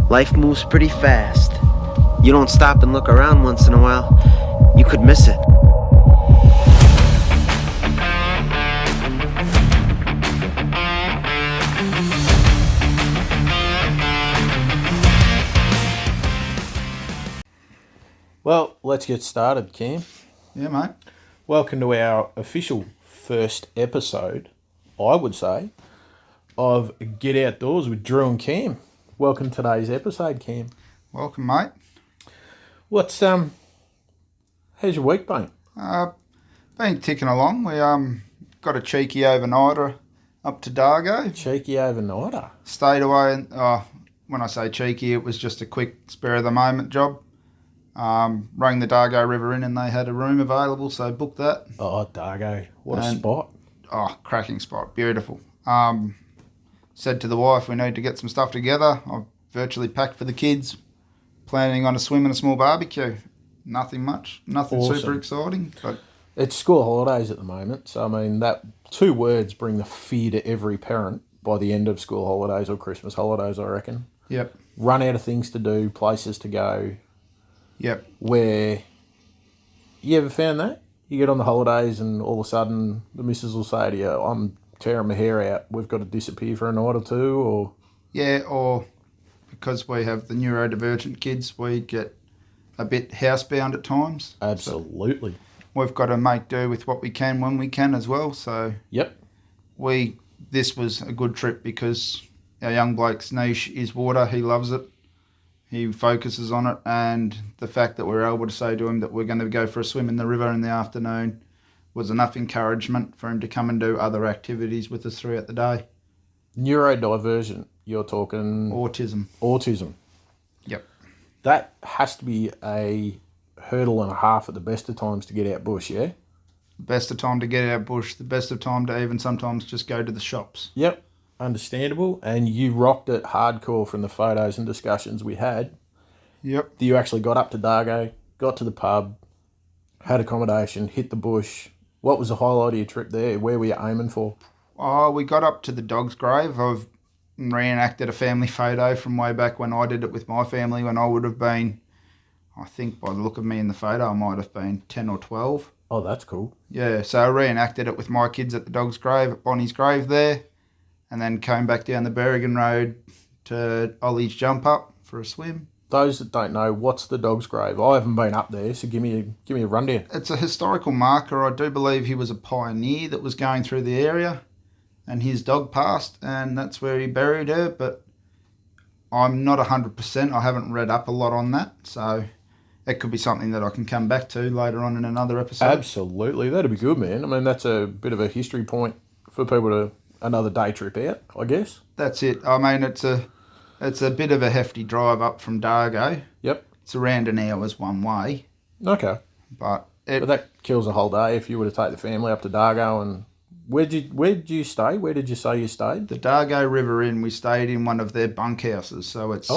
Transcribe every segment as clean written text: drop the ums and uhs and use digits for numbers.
Life moves pretty fast. You don't stop and look around once in a while, you could miss it. Well, let's get started, Cam. Yeah, mate. Welcome to our official first episode, I would say, of Get Outdoors with Drew and Cam. Welcome to today's episode, Cam. Welcome, mate. How's your week been? Been ticking along. We got a cheeky overnighter up to Dargo. Cheeky overnighter. Stayed away. When I say cheeky, it was just a quick spur of the moment job. Rang the Dargo River Inn and they had a room available, so booked that. Oh, Dargo. What a spot. Oh, cracking spot. Beautiful. Said to the wife, we need to get some stuff together. I've virtually packed for the kids. Planning on a swim and a small barbecue. Nothing much. Nothing Awesome. super exciting. But It's school holidays at the moment, so I mean, that two words bring the fear to every parent by the end of school holidays or Christmas holidays, I reckon. Yep. Run out of things to do, places to go. Yep. Where, you ever found that? You get on the holidays and all of a sudden the missus will say to you, I'm tearing my hair out, we've got to disappear for a night or two, or... Yeah, or because we have the neurodivergent kids, we get a bit housebound at times. Absolutely. So we've got to make do with what we can when we can as well. So Yep. this was a good trip because our young bloke's niche is water. He loves it. He focuses on it, and the fact that we're able to say to him that we're going to go for a swim in the river in the afternoon was enough encouragement for him to come and do other activities with us throughout the day. Neurodivergent, you're talking... Autism. Yep. That has to be a hurdle and a half at the best of times to get out bush, yeah? Best of time to get out bush, the best of time to even sometimes just go to the shops. Yep. Understandable. And you rocked it hardcore from the photos and discussions we had. Yep. You actually got up to Dargo, got to the pub, had accommodation, hit the bush. What was the highlight of your trip there? Where were you aiming for? Oh, we got up to the dog's grave. I've reenacted a family photo from way back when I did it with my family when I would have been, I think by the look of me in the photo, I might have been 10 or 12. Oh, that's cool. Yeah, so I reenacted it with my kids at the dog's grave, at Bonnie's grave there, and then came back down the Berrigan Road to Ollie's Jump Up for a swim. Those that don't know, what's the dog's grave? I haven't been up there, so give me a rundown. It's a historical marker. I do believe he was a pioneer that was going through the area, and his dog passed, and that's where he buried her, but I'm not 100%. I haven't read up a lot on that, so it could be something that I can come back to later on in another episode. Absolutely. That'd be good, man. I mean, that's a bit of a history point for people to... Another day trip out, I guess. That's it. I mean, it's a bit of a hefty drive up from Dargo. Yep. It's around an hour's one way. Okay. But that kills a whole day if you were to take the family up to Dargo. And where did you stay? Where did you say you stayed? The Dargo River Inn, we stayed in one of their bunkhouses. So it's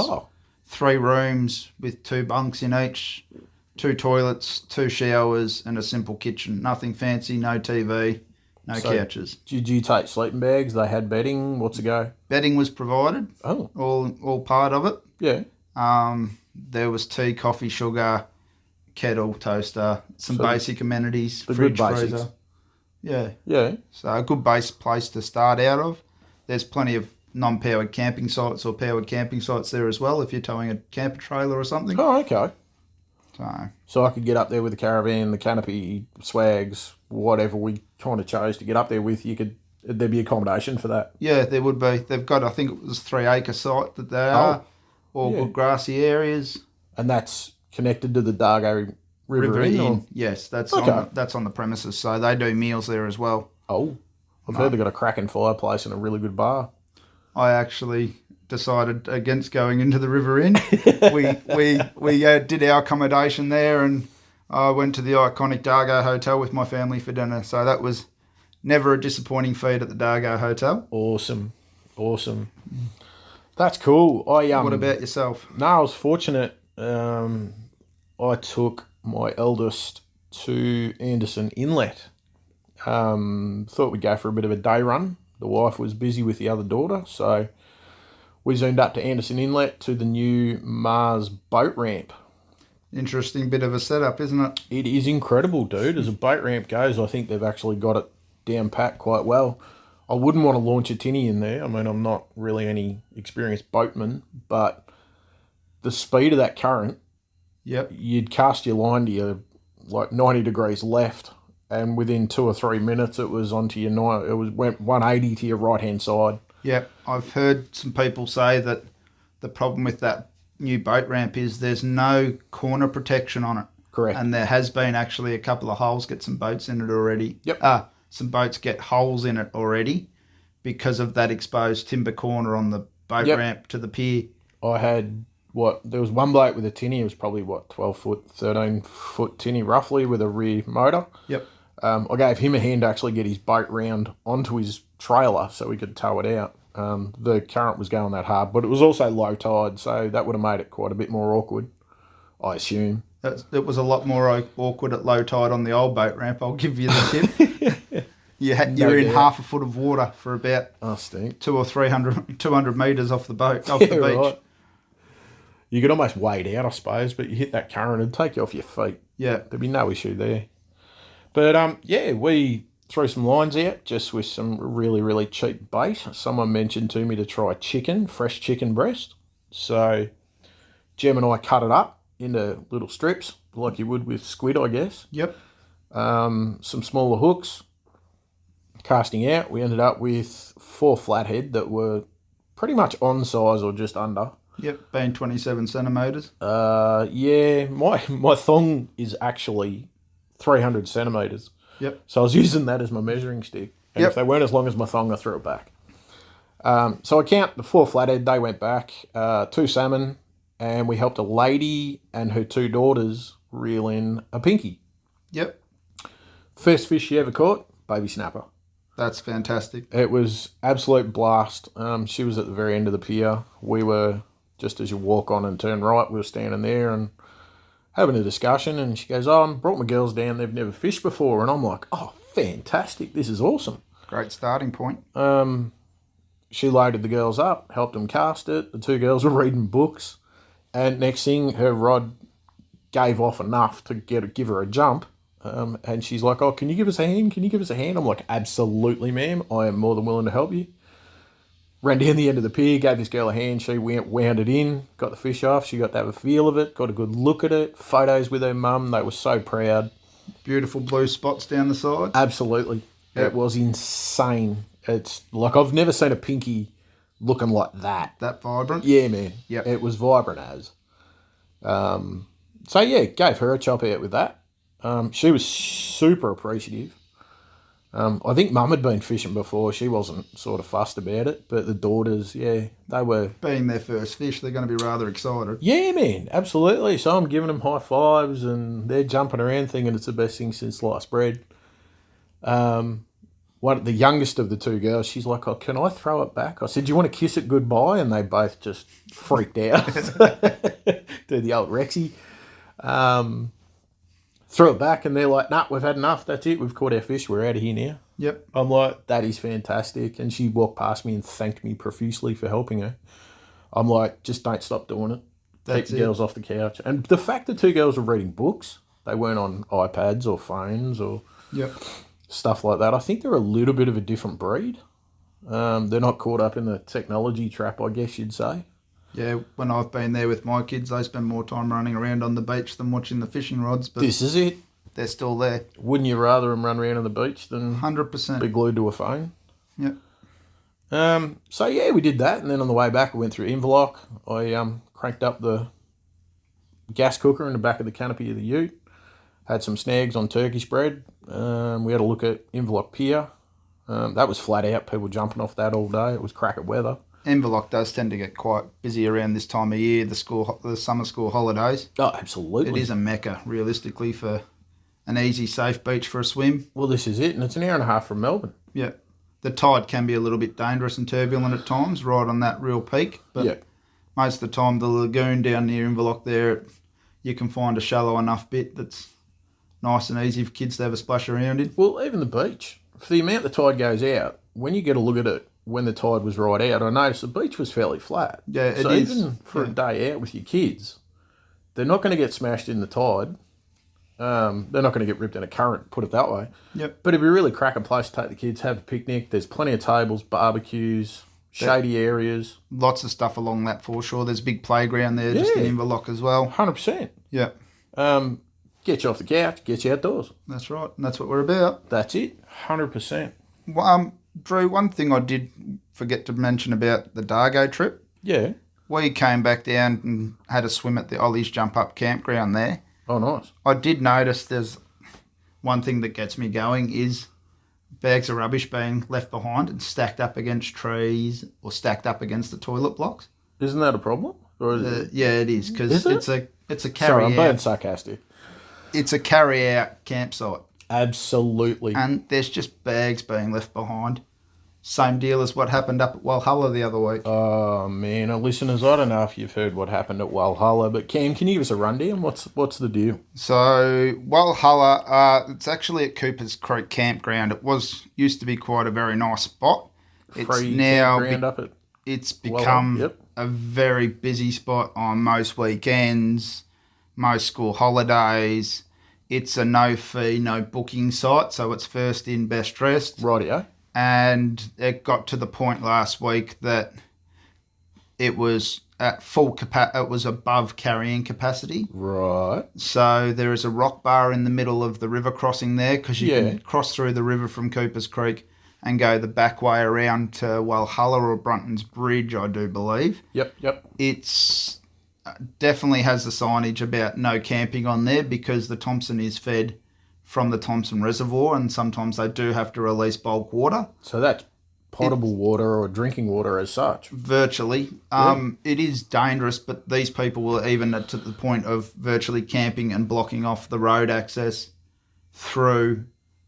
3 rooms with 2 bunks in each, 2 toilets, 2 showers, and a simple kitchen. Nothing fancy, no TV. No couches. Did you take sleeping bags? They had bedding. What's the go? Bedding was provided. Oh. All part of it. Yeah. There was tea, coffee, sugar, kettle, toaster, some basic amenities, the fridge, good basics. freezer. Yeah. Yeah. So a good base place to start out of. There's plenty of non-powered camping sites or powered camping sites there as well if you're towing a camper trailer or something. Oh, okay. So I could get up there with the caravan, the canopy, swags, whatever we kind of chose to get up there with. There'd be accommodation for that. Yeah, there would be. They've got, I think it was 3-acre site that they are, all good grassy areas. And that's connected to the Dargo River Inn? Or? Yes, that's on the premises. So they do meals there as well. Oh, I've heard they've got a cracking fireplace and a really good bar. I actually decided against going into the River Inn. we did our accommodation there, and I went to the iconic Dargo Hotel with my family for dinner. So that was never a disappointing feed at the Dargo Hotel. Awesome. That's cool. What about yourself? No, I was fortunate. I took my eldest to Anderson Inlet. Thought we'd go for a bit of a day run. The wife was busy with the other daughter, so we zoomed up to Anderson Inlet to the new Mars boat ramp. Interesting bit of a setup, isn't it? It is incredible, dude. As a boat ramp goes, I think they've actually got it down pat quite well. I wouldn't want to launch a tinny in there. I mean, I'm not really any experienced boatman, but the speed of that current, Yep. you'd cast your line to your, like 90 degrees left, and within 2 or 3 minutes it was onto your went 180 to your right hand side. Yep. I've heard some people say that the problem with that new boat ramp is there's no corner protection on it. Correct. And there has been actually a couple of holes get some boats in it already. Yep. Some boats get holes in it already because of that exposed timber corner on the boat ramp to the pier. I had, there was one bloke with a tinny. It was probably, 12 foot, 13 foot tinny roughly with a rear motor. Yep. I gave him a hand to actually get his boat round onto his trailer so we could tow it out. The current was going that hard, but it was also low tide, so that would have made it quite a bit more awkward, I assume. It was a lot more awkward at low tide on the old boat ramp, I'll give you the tip. You're in half a foot of water for about 200 or 200 metres off the boat, off the beach. Right. You could almost wade out, I suppose, but you hit that current, it'd take you off your feet. Yeah. There'd be no issue there. But, we threw some lines out just with some really, really cheap bait. Someone mentioned to me to try fresh chicken breast. So Jem and I cut it up into little strips, like you would with squid, I guess. Yep. Some smaller hooks. Casting out, we ended up with 4 flathead that were pretty much on size or just under. Yep, being 27 centimetres. My thong is actually 300 centimetres. Yep. So I was using that as my measuring stick. And if they weren't as long as my thong, I threw it back. So I count the 4 flathead, they went back, 2 salmon, and we helped a lady and her 2 daughters reel in a pinky. Yep. First fish she ever caught, baby snapper. That's fantastic. It was absolute blast. She was at the very end of the pier. We were, just as you walk on and turn right, we were standing there and having a discussion, and she goes, I brought my girls down, they've never fished before. And I'm like, oh, fantastic, this is awesome. Great starting point. She loaded the girls up, helped them cast it. The 2 girls were reading books, and next thing, her rod gave off enough to give her a jump. And she's like, oh, can you give us a hand? Can you give us a hand? I'm like, absolutely, ma'am. I am more than willing to help you. Ran down the end of the pier, gave this girl a hand. She wound it in, got the fish off. She got to have a feel of it, got a good look at it. Photos with her mum. They were so proud. Beautiful blue spots down the side. Absolutely. Yep. It was insane. It's like I've never seen a pinky looking like that. That vibrant? Yeah, man. Yep. It was vibrant as. Gave her a chop out with that. She was super appreciative. I think Mum had been fishing before. She wasn't sort of fussed about it, but the daughters, they were... Being their first fish, they're going to be rather excited. Yeah, man, absolutely. So I'm giving them high fives and they're jumping around thinking it's the best thing since sliced bread. The youngest of the 2 girls, she's like, oh, can I throw it back? I said, do you want to kiss it goodbye? And they both just freaked out. Do the old Rexy. Threw it back and they're like, nah, we've had enough. That's it. We've caught our fish. We're out of here now. Yep. I'm like, that is fantastic. And she walked past me and thanked me profusely for helping her. I'm like, just don't stop doing it. Keep the girls off the couch. And the fact that 2 girls were reading books, they weren't on iPads or phones or stuff like that. I think they're a little bit of a different breed. They're not caught up in the technology trap, I guess you'd say. Yeah, when I've been there with my kids, they spend more time running around on the beach than watching the fishing rods. But this is it. They're still there. Wouldn't you rather them run around on the beach than 100% be glued to a phone? Yep. We did that, and then on the way back, we went through Inverloch. I cranked up the gas cooker in the back of the canopy of the ute, had some snags on Turkish bread. We had a look at Inverloch Pier. That was flat out, people jumping off that all day. It was cracker weather. Inverloch does tend to get quite busy around this time of year, the summer school holidays. Oh, absolutely. It is a mecca, realistically, for an easy, safe beach for a swim. Well, this is it, and it's an hour and a half from Melbourne. Yeah. The tide can be a little bit dangerous and turbulent at times, right on that real peak. But most of the time, the lagoon down near Inverloch there, you can find a shallow enough bit that's nice and easy for kids to have a splash around in. Well, even the beach. For the amount the tide goes out, when you get a look at it when the tide was right out, I noticed the beach was fairly flat. Yeah, it so is. even for a Yeah. day out with your kids, they're not going to get smashed in the tide. They're not going to get ripped in a current, put it that way. Yep. But it'd be a really cracking place to take the kids, have a picnic. There's plenty of tables, barbecues, shady areas. Lots of stuff along that foreshore. There's a big playground there just in Inverloch as well. 100%. Yeah, Get you off the couch, get you outdoors. that's right. And that's what we're about. That's it. 100%. Drew, one thing I did forget to mention about the Dargo trip. Yeah. We came back down and had a swim at the Ollie's Jump Up campground there. Oh, nice. I did notice there's one thing that gets me going is bags of rubbish being left behind and stacked up against trees or stacked up against the toilet blocks. Isn't that a problem? Or is it? Yeah, it is because Is it? it's a Sorry, carry I'm out. being sarcastic. It's a carry out campsite, Absolutely. and there's just bags being left behind. Same deal as what happened up at Walhalla the other week. Oh, man. Listeners, I don't know if you've heard what happened at Walhalla, but Cam, can you give us a rundown? What's the deal? So Walhalla, it's actually at Cooper's Creek Campground. It used to be quite a very nice spot. It's Free now campground up at... it's Walhalla, become yep. a very busy spot on most weekends, most school holidays. It's a no fee, no booking site, so it's first in, best dressed. Rightio. And it got to the point last week that it was at full capacity. It was above carrying capacity. Right. So there is a rock bar in the middle of the river crossing there because you can cross through the river from Cooper's Creek and go the back way around to Walhalla or Brunton's Bridge, I do believe. Yep. It's definitely has the signage about no camping on there because the Thompson is fed from the Thompson Reservoir and sometimes they do have to release bulk water. So that's potable water or drinking water as such. Virtually. It is dangerous, but these people were even to the point of virtually camping and blocking off the road access through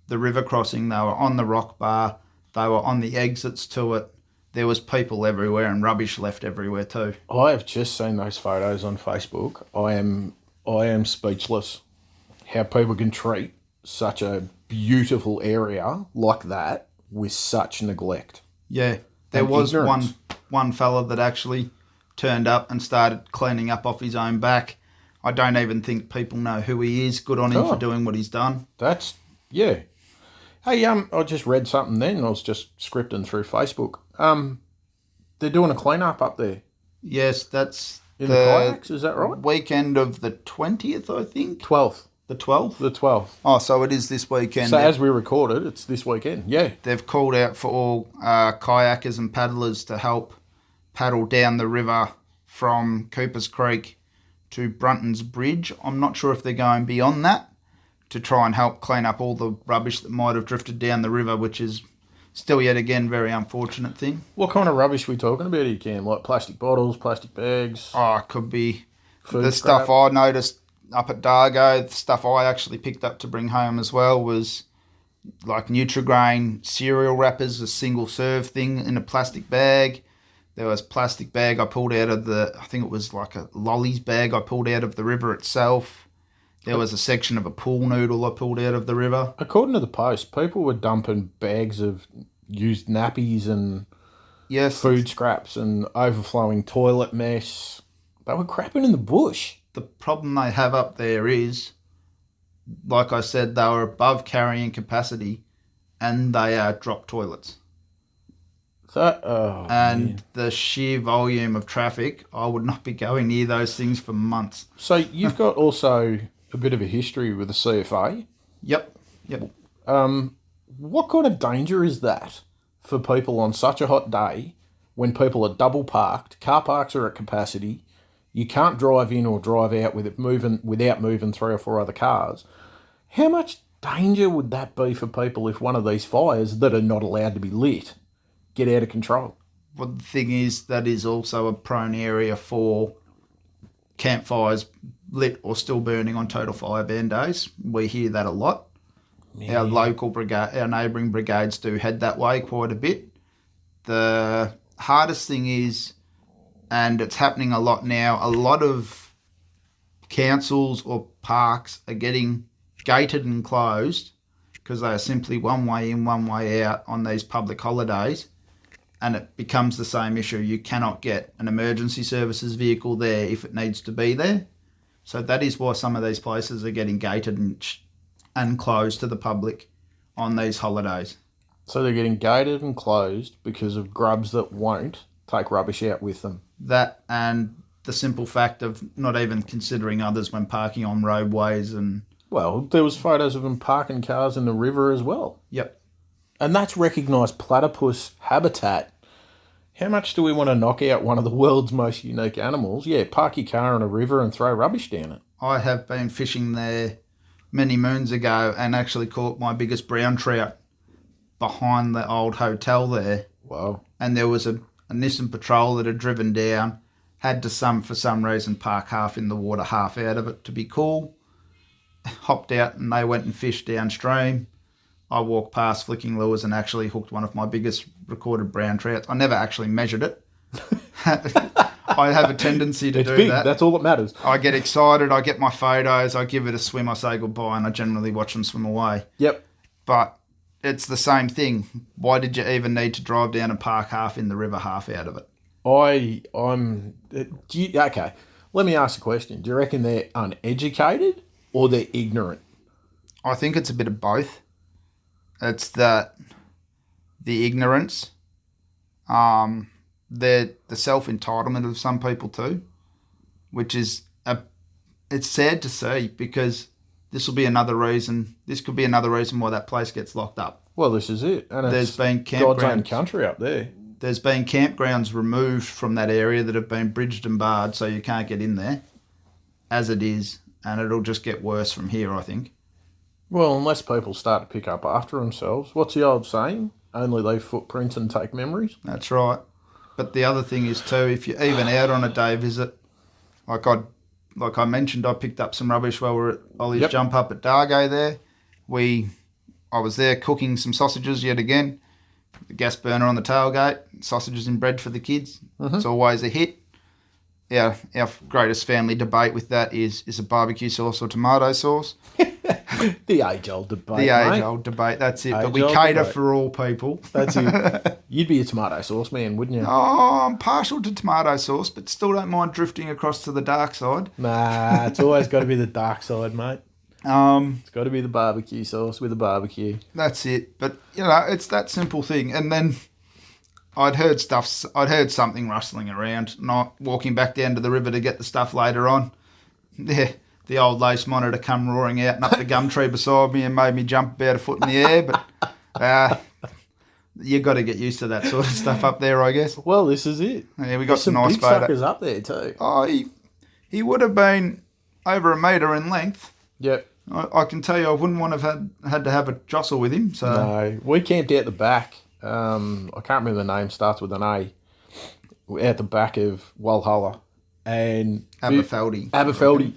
the river crossing. They were on the rock bar. They were on the exits to it. There was people everywhere and rubbish left everywhere too. I have just seen those photos on Facebook. I am speechless how people can treat such a beautiful area like that with such neglect. Yeah, there And was ignorance. one fella that actually turned up and started cleaning up off his own back. I don't even think people know who he is. Good on him for doing what he's done. That's, yeah. Hey, I just read something then. I was just scripting through Facebook. They're doing a clean-up up there Yes, that's in the kayaks, is that right? weekend of the 20th, I think. 12th. The 12th? The 12th. Oh, so it is this weekend. So as we recorded, it's this weekend. Yeah. They've called out for all kayakers and paddlers to help paddle down the river from Cooper's Creek to Brunton's Bridge. I'm not sure if they're going beyond that to try and help clean up all the rubbish that might have drifted down the river, which is still yet again very unfortunate thing. What kind of rubbish are we talking about here, Cam? Like plastic bottles, plastic bags? Oh, it could be Food the scrap? stuff I noticed up at Dargo. The stuff I actually picked up to bring home as well was like Nutrigrain cereal wrappers, a single serve thing in a plastic bag. There was plastic bag I pulled out of I think it was like a lollies bag I pulled out of the river itself. There was a section of a pool noodle I pulled out of the river. According to the Post, people were dumping bags of used nappies and Yes, food scraps and overflowing toilet mess. They were crapping in the bush. the problem they have up there is, like I said, they were above carrying capacity and they are drop toilets. Man. The sheer volume of traffic, I would not be going near those things for months. So you've got also a bit of a history with the CFA. Yep. What kind of danger is that for people on such a hot day when people are double parked, car parks are at capacity, you can't drive in or drive out without moving 3 or 4 other cars? How much danger would that be for people if one of these fires that are not allowed to be lit get out of control? Well, the thing is, that is also a prone area for campfires lit or still burning on total fire ban days. We hear that a lot. Man. Our local brigade, our neighbouring brigades do head that way quite a bit. The hardest thing is, and it's happening a lot now, a lot of councils or parks are getting gated and closed because they are simply one way in, one way out on these public holidays. and it becomes the same issue. You cannot get an emergency services vehicle there if it needs to be there. So that is why some of these places are getting gated and closed to the public on these holidays. So they're getting gated and closed because of grubs that won't take rubbish out with them. That and the simple fact of not even considering others when parking on roadways and... Well, there was photos of them parking cars in the river as well. Yep. And that's recognised platypus habitat. How much do we want to knock out one of the world's most unique animals? Yeah, park your car in a river and throw rubbish down it. I have been fishing there many moons ago and actually caught my biggest brown trout behind the old hotel there. Wow. And there was a Nissan Patrol that had driven down, had to for some reason park half in the water, half out of it to be cool. Hopped out and they went and fished downstream. I walked past flicking lures and actually hooked one of my biggest recorded brown trouts. I never actually measured it. I have a tendency to it's do big, that. That's all that matters. I get excited, I get my photos, I give it a swim, I say goodbye, and I generally watch them swim away. Yep. But it's the same thing. Why did you even need to drive down and park half in the river, half out of it? Okay, let me ask a question. Do you reckon they're uneducated or they're ignorant? I think it's a bit of both. It's that the ignorance, the self-entitlement of some people too, which is it's sad to see because this could be another reason why that place gets locked up. Well, this is it. And There's been God's own campgrounds. country up there. There's been campgrounds removed from that area that have been bridged and barred so you can't get in there as it is, and it'll just get worse from here, I think. Well, unless people start to pick up after themselves. What's the old saying? Only leave footprints and take memories. That's right. But the other thing is too, if you're even out on a day visit, like I mentioned, I picked up some rubbish while we were at Ollie's Jump Up at Dargo there. I was there cooking some sausages yet again. The gas burner on the tailgate, sausages and bread for the kids. Mm-hmm. It's always a hit. Our greatest family debate with that is a barbecue sauce or tomato sauce. The age-old debate, The mate. age-old debate, that's it. But Age-old we cater debate. for all people. That's it. You'd be a tomato sauce man, wouldn't you? Oh, I'm partial to tomato sauce, but still don't mind drifting across to the dark side. Nah, it's always got to be the dark side, mate. It's got to be the barbecue sauce with a barbecue. That's it. But, it's that simple thing. And then I'd heard something rustling around, not walking back down to the river to get the stuff later on. Yeah, the old lace monitor come roaring out and up the gum tree beside me and made me jump about a foot in the air. But you got to get used to that sort of stuff up there, I guess. Well, this is it. Yeah, we got There's some nice big photo. suckers up there too. Oh, he would have been over a metre in length. Yep. I can tell you, I wouldn't want to have had to have a jostle with him. So No, we camped out the back. I can't remember the name. Starts with an A. Out the back of Walhalla and Aberfeldy.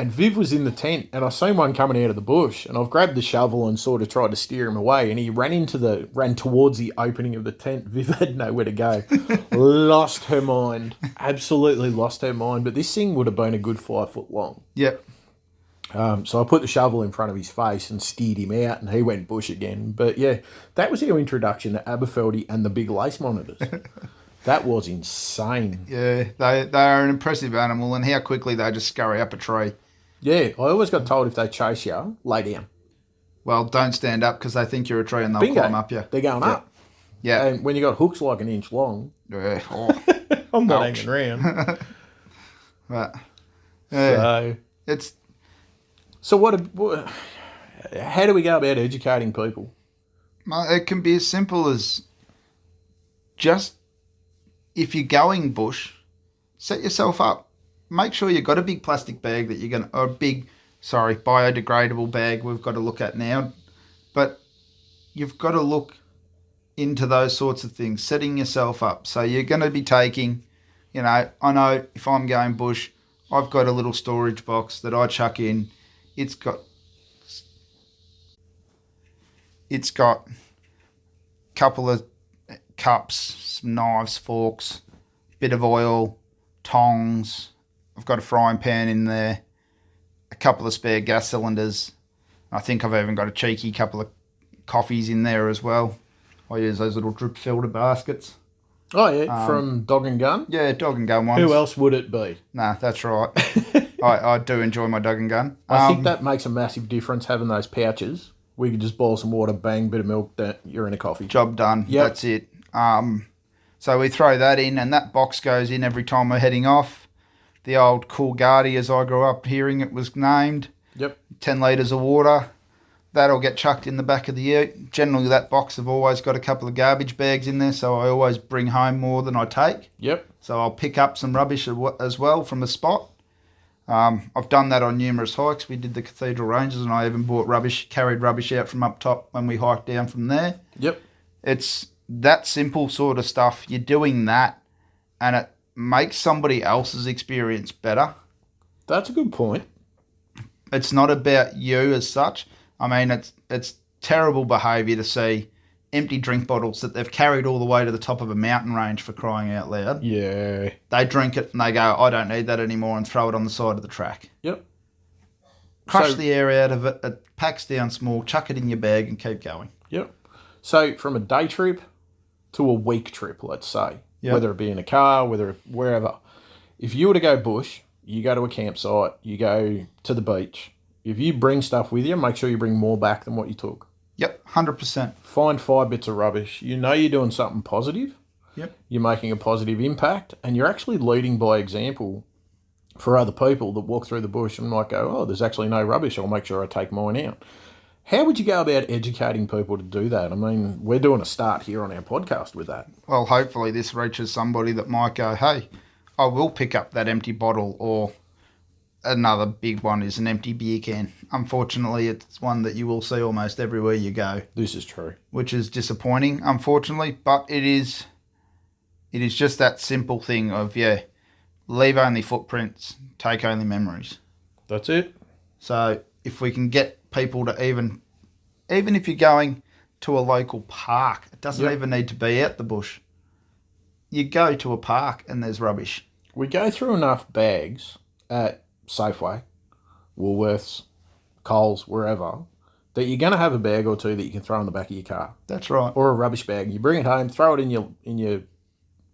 And Viv was in the tent, and I seen one coming out of the bush, and I've grabbed the shovel and sort of tried to steer him away, and he ran towards the opening of the tent. Viv had nowhere to go. Lost her mind. Absolutely lost her mind. But this thing would have been a good 5 foot long. Yep. So I put the shovel in front of his face and steered him out, and he went bush again. But yeah, that was our introduction to Aberfeldy and the big lace monitors. That was insane. Yeah, they are an impressive animal, and how quickly they just scurry up a tree. Yeah, I always got told if they chase you, lay down. Well, don't stand up because they think you're a tree and they'll Bingo. climb up you. They're going up. Yeah. And when you got hooks like an inch long, Yeah. Oh. I'm not Ouch. hanging around. But yeah, it's So how do we go about educating people? it can be as simple as just if you're going bush, set yourself up. Make sure you've got a big plastic bag that you're going to, or a biodegradable bag we've got to look at now. But you've got to look into those sorts of things, setting yourself up. So you're going to be taking, I know if I'm going bush, I've got a little storage box that I chuck in. It's got a couple of cups, some knives, forks, bit of oil, tongs. I've got a frying pan in there, a couple of spare gas cylinders. I think I've even got a cheeky couple of coffees in there as well. I use those little drip filter baskets. Oh, yeah, from Dog and Gun. Yeah, dog and gun ones. Who else would it be? Nah, that's right. I do enjoy my dog and gun. I think that makes a massive difference, having those pouches. We could just boil some water, bang, bit of milk, you're in a coffee. Job done. Yep. That's it. So we throw that in, and that box goes in every time we're heading off. The old Coolgardie, as I grew up hearing it was named. Yep. 10 litres of water. That'll get chucked in the back of the ute. Generally, that box have always got a couple of garbage bags in there, so I always bring home more than I take. Yep. So I'll pick up some rubbish as well from the spot. I've done that on numerous hikes. We did the Cathedral Ranges, and I even carried rubbish out from up top when we hiked down from there. Yep. It's that simple sort of stuff. You're doing that, and it makes somebody else's experience better. That's a good point. It's not about you as such. I mean, it's terrible behaviour to see empty drink bottles that they've carried all the way to the top of a mountain range, for crying out loud. Yeah. They drink it and they go, I don't need that anymore, and throw it on the side of the track. Yep. Crush the air out of it. It packs down small. Chuck it in your bag and keep going. Yep. So from a day trip to a week trip, let's say, Yep. whether it be in a car, wherever, if you were to go bush, you go to a campsite, you go to the beach. If you bring stuff with you, make sure you bring more back than what you took. Yep, 100%. Find 5 bits of rubbish. You know you're doing something positive. Yep. You're making a positive impact, and you're actually leading by example for other people that walk through the bush and might go, oh, there's actually no rubbish. I'll make sure I take mine out. How would you go about educating people to do that? I mean, we're doing a start here on our podcast with that. Well, hopefully this reaches somebody that might go, hey, I will pick up that empty bottle, or another big one is an empty beer can. Unfortunately, it's one that you will see almost everywhere you go. This is true. Which is disappointing, unfortunately, but it is just that simple thing of, leave only footprints, take only memories. That's it. So if we can get people to even if you're going to a local park, it doesn't even need to be out the bush. You go to a park and there's rubbish. We go through enough bags at Safeway, Woolworths, Coles, wherever, that you're going to have a bag or two that you can throw in the back of your car. That's right. Or a rubbish bag. You bring it home, throw it in your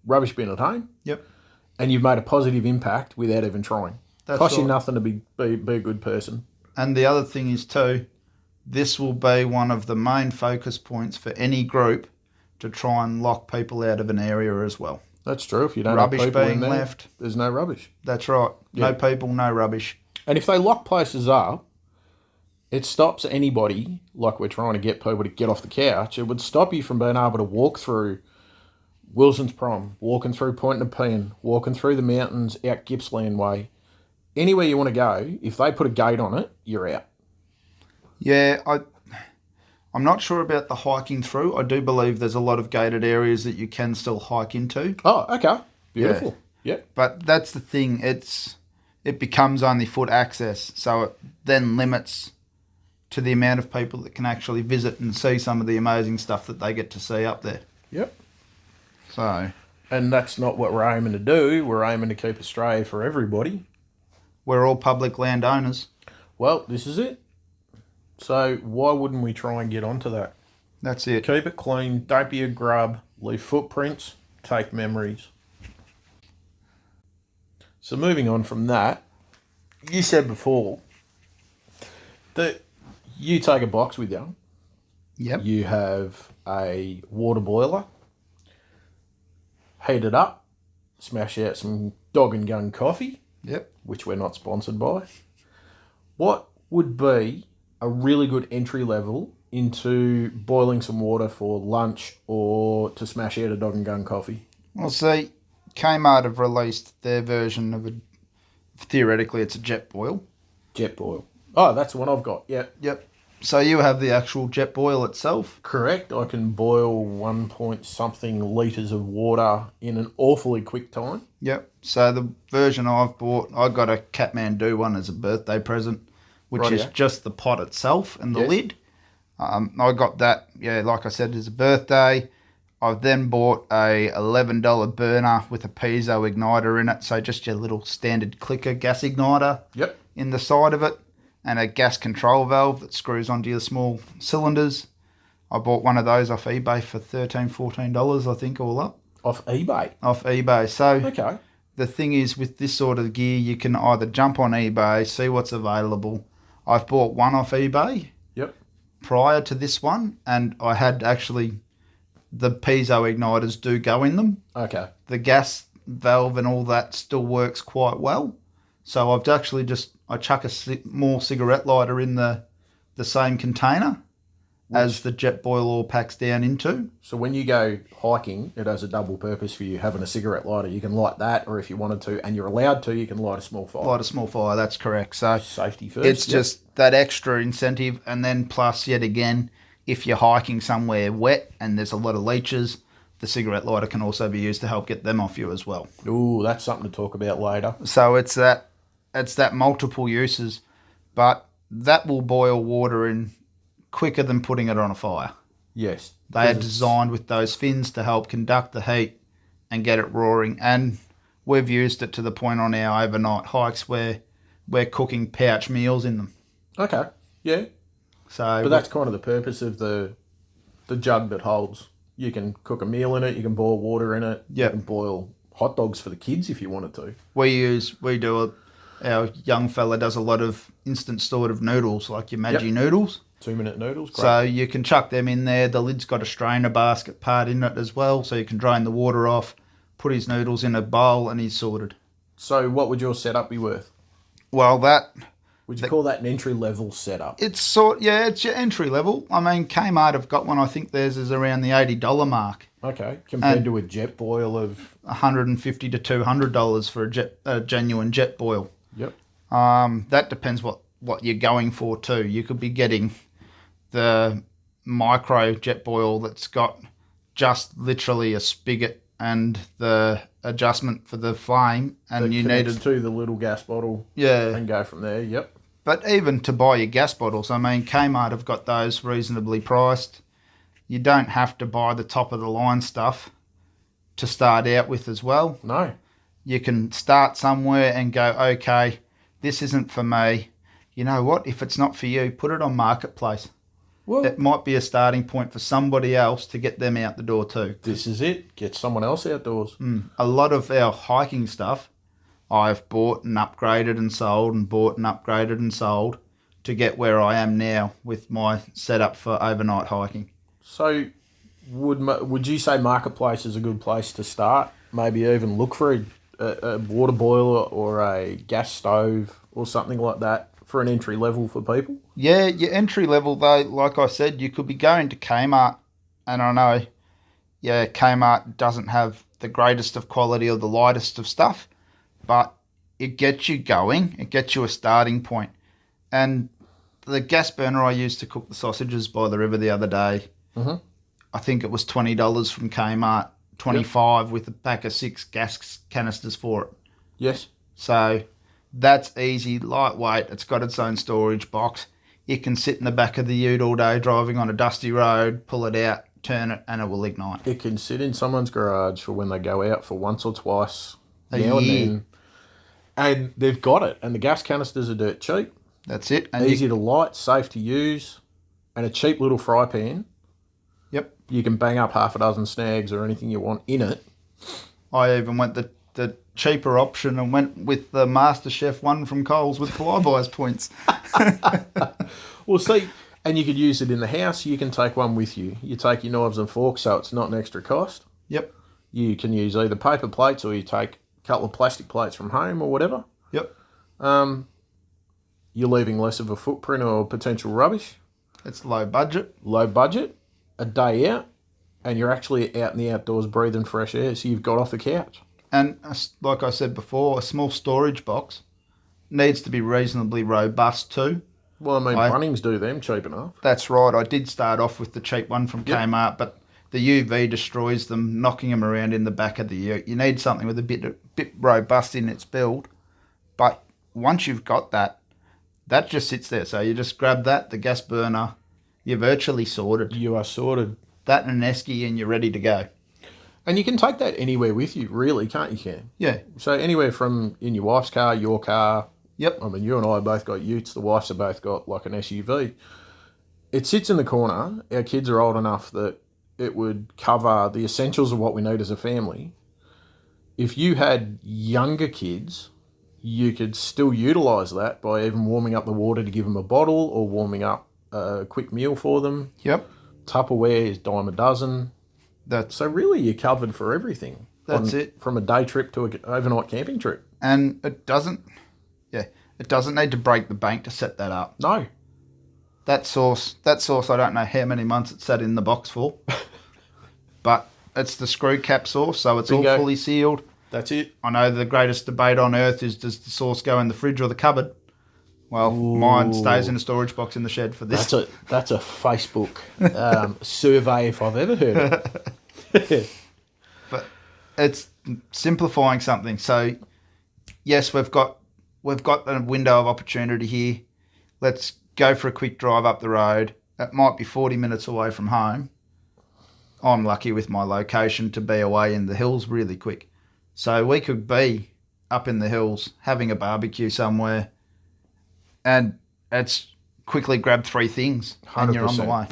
rubbish bin at home. Yep. And you've made a positive impact without even trying. That's Costs you right. nothing to be a good person. And the other thing is too, this will be one of the main focus points for any group to try and lock people out of an area as well. That's true. If you don't Rubbish have people being in there, left. there's no rubbish. That's right. Yeah. No people, no rubbish. And if they lock places up, it stops anybody, like we're trying to get people to get off the couch, it would stop you from being able to walk through Wilson's Prom, walking through Point Nepean, walking through the mountains out Gippsland Way. Anywhere you want to go, if they put a gate on it, you're out. Yeah, I'm not sure about the hiking through. I do believe there's a lot of gated areas that you can still hike into. Oh, okay. Beautiful. Yeah. But that's the thing. It becomes only foot access, so it then limits to the amount of people that can actually visit and see some of the amazing stuff that they get to see up there. Yep. So, and that's not what we're aiming to do. We're aiming to keep Australia for everybody. We're all public landowners. Well, this is it. So why wouldn't we try and get onto that? That's it. Keep it clean. Don't be a grub. Leave footprints. Take memories. So moving on from that, you said before that you take a box with you. Yep. You have a water boiler. Heat it up. Smash out some Dog and Gun coffee. Yep. Which we're not sponsored by. What would be a really good entry level into boiling some water for lunch or to smash out a Dog and Gun coffee? Well, see, Kmart have released their version of theoretically it's a jet boil. Jet boil. Oh, that's the one I've got. Yep. So you have the actual jet boil itself. Correct. I can boil 1 point something litres of water in an awfully quick time. Yep. So the version I've bought, I got a Kathmandu one as a birthday present, which is just the pot itself and the lid. I got that, like I said, as a birthday. I've then bought a $11 burner with a piezo igniter in it, so just your little standard clicker gas igniter in the side of it, and a gas control valve that screws onto your small cylinders. I bought one of those off eBay for $13, $14, I think, all up. Off eBay. off eBay. So Okay. the thing is, with this sort of gear, you can either jump on eBay, see what's available. I've bought one off eBay Yep. prior to this one, and I had actually the piezo igniters do go in them. Okay. The gas valve and all that still works quite well. So I've actually I chuck a more cigarette lighter in the same container as the jet boil oil packs down into. So when you go hiking, it has a double purpose for you. Having a cigarette lighter, you can light that, or if you wanted to, and you're allowed to, you can light a small fire. Light a small fire, that's correct. So Safety first. it's just that extra incentive, and then plus, yet again, if you're hiking somewhere wet and there's a lot of leeches, the cigarette lighter can also be used to help get them off you as well. Ooh, that's something to talk about later. So it's that multiple uses, but that will boil water in quicker than putting it on a fire. Yes. They are designed with those fins to help conduct the heat and get it roaring. And we've used it to the point on our overnight hikes where we're cooking pouch meals in them. Okay. Yeah. So, But that's kind of the purpose of the jug that holds. You can cook a meal in it. You can boil water in it. Yep. You can boil hot dogs for the kids if you wanted to. our young fella does a lot of instant stored of noodles, like your Maggi noodles. 2-minute noodles. Great. So you can chuck them in there. The lid's got a strainer basket part in it as well, so you can drain the water off, put his noodles in a bowl, and he's sorted. So what would your setup be worth? Well, Would you call that an entry-level setup? it's your entry level. I mean, Kmart have got one. I think theirs is around the $80 mark. Okay. Compared to a jet boil of... $150 to $200 for a genuine jet boil. Yep. That depends what you're going for too. You could be getting the micro jet boil that's got just literally a spigot and the adjustment for the flame, and That you connects needed to the little gas bottle yeah. and go from there. Yep. But even to buy your gas bottles, I mean, Kmart have got those reasonably priced. You don't have to buy the top of the line stuff to start out with as well. No. You can start somewhere and go, okay, this isn't for me. You know what? If it's not for you, put it on Marketplace. Well, It might be a starting point for somebody else to get them out the door too. this is it. Get someone else outdoors. A lot of our hiking stuff, I've bought and upgraded and sold and bought and upgraded and sold to get where I am now with my setup for overnight hiking. So would you say Marketplace is a good place to start? Maybe even look for a water boiler or a gas stove or something like that for an entry level for people? Yeah, your entry level though, like I said, you could be going to Kmart, and I know, yeah, Kmart doesn't have the greatest of quality or the lightest of stuff, but it gets you going, it gets you a starting point. And the gas burner I used to cook the sausages by the river the other day, I think it was $20 from Kmart, 25 with a pack of 6 gas canisters for it. Yes. So that's easy, lightweight. It's got its own storage box. It can sit in the back of the ute all day driving on a dusty road, pull it out, turn it, and it will ignite. It can sit in someone's garage for when they go out for once or twice A now and year. then. And they've got it. And the gas canisters are dirt cheap, That's it. And easy to light, safe to use, and a cheap little fry pan. Yep. You can bang up half a dozen snags or anything you want in it. I even went the cheaper option and went with the MasterChef one from Coles with Flybuys points. Well, see, and you could use it in the house. You can take one with you. You take your knives and forks, so it's not an extra cost. Yep. You can use either paper plates or you take a couple of plastic plates from home or whatever. Yep. You're leaving less of a footprint or potential rubbish. It's low budget. Low budget, a day out, and you're actually out in the outdoors breathing fresh air, so you've got off the couch. And like I said before, a small storage box needs to be reasonably robust too. Well, I mean, Bunnings do them cheap enough. That's right. I did start off with the cheap one from Kmart, but the UV destroys them, knocking them around in the back of the ute. You need something with a bit robust in its build. But once you've got that just sits there. So you just grab that, the gas burner, you're virtually sorted. You are sorted. That and an esky and you're ready to go. And you can take that anywhere with you, really, can't you, Cam? Yeah. So anywhere from in your wife's car, your car. Yep. I mean, you and I both got utes. The wife's have both got like an SUV. It sits in the corner. Our kids are old enough that it would cover the essentials of what we need as a family. If you had younger kids, you could still utilise that by even warming up the water to give them a bottle or warming up a quick meal for them. Yep. Tupperware is dime a dozen. So really you're covered for everything. That's it. From a day trip to an overnight camping trip. And it doesn't need to break the bank to set that up. No. That sauce, I don't know how many months it sat in the box for. But it's the screw cap sauce, so it's Bingo. all fully sealed. That's it. I know the greatest debate on earth is, does the sauce go in the fridge or the cupboard? Well, mine stays in a storage box in the shed for this. That's a Facebook survey if I've ever heard it. But it's simplifying something. So, yes, we've got a window of opportunity here. Let's go for a quick drive up the road. It might be 40 minutes away from home. I'm lucky with my location to be away in the hills really quick. So we could be up in the hills having a barbecue somewhere, and it's quickly grab 3 things and you're on the way.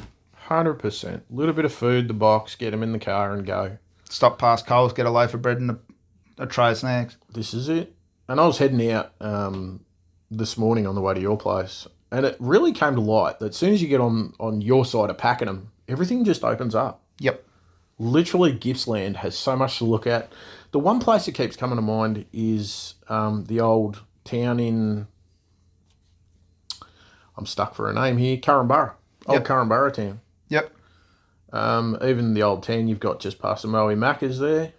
100%. A little bit of food, the box, get them in the car and go. Stop past Coles, get a loaf of bread and a tray of snacks. This is it. And I was heading out this morning on the way to your place, and it really came to light that as soon as you get on your side of packing them, everything just opens up. Yep. Literally, Gippsland has so much to look at. The one place that keeps coming to mind is the old town in... I'm stuck for a name here. Currambara. Old Currambara town. Yep. Even the old town you've got just past the Moe Macca's there.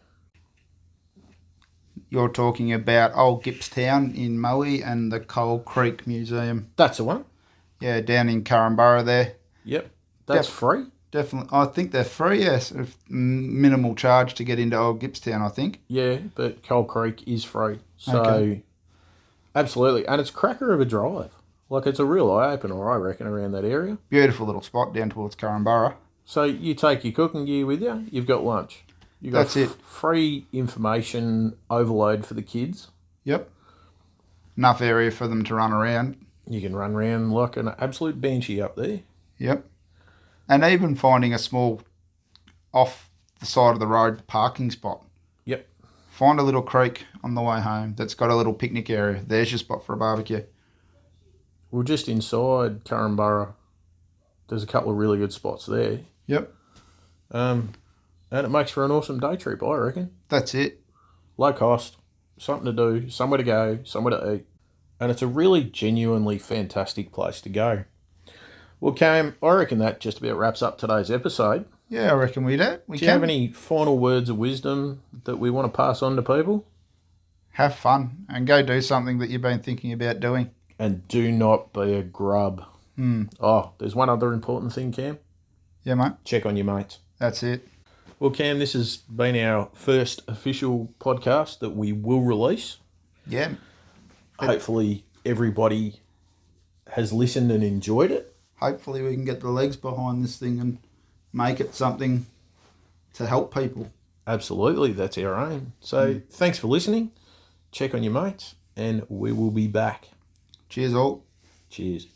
You're talking about Old Gippstown in Moe and the Coal Creek Museum. That's the one. Yeah, down in Currambara there. Yep. That's free. Definitely. I think they're free, yes. Minimal charge to get into Old Gippstown, I think. Yeah, but Coal Creek is free. So, Okay. Absolutely. And it's cracker of a drive. Like, it's a real eye-opener, I reckon, around that area. Beautiful little spot down towards Currambara. So you take your cooking gear with you, you've got lunch. You've got That's it. Free information overload for the kids. Yep. Enough area for them to run around. You can run around like an absolute banshee up there. Yep. And even finding a small, off the side of the road, parking spot. Yep. Find a little creek on the way home that's got a little picnic area. There's your spot for a barbecue. Well, just inside Currambara, there's a couple of really good spots there. Yep. And it makes for an awesome day trip, I reckon. That's it. Low cost, something to do, somewhere to go, somewhere to eat. And it's a really genuinely fantastic place to go. Well, Cam, I reckon that just about wraps up today's episode. Yeah, I reckon we do. Do you have any final words of wisdom that we want to pass on to people? Have fun and go do something that you've been thinking about doing. And do not be a grub. Oh, there's one other important thing, Cam. Yeah, mate. Check on your mates. That's it. Well, Cam, this has been our first official podcast that we will release. Yeah. Hopefully everybody has listened and enjoyed it. Hopefully we can get the legs behind this thing and make it something to help people. Absolutely, that's our aim. So thanks for listening. Check on your mates, and we will be back. Cheers all. Cheers.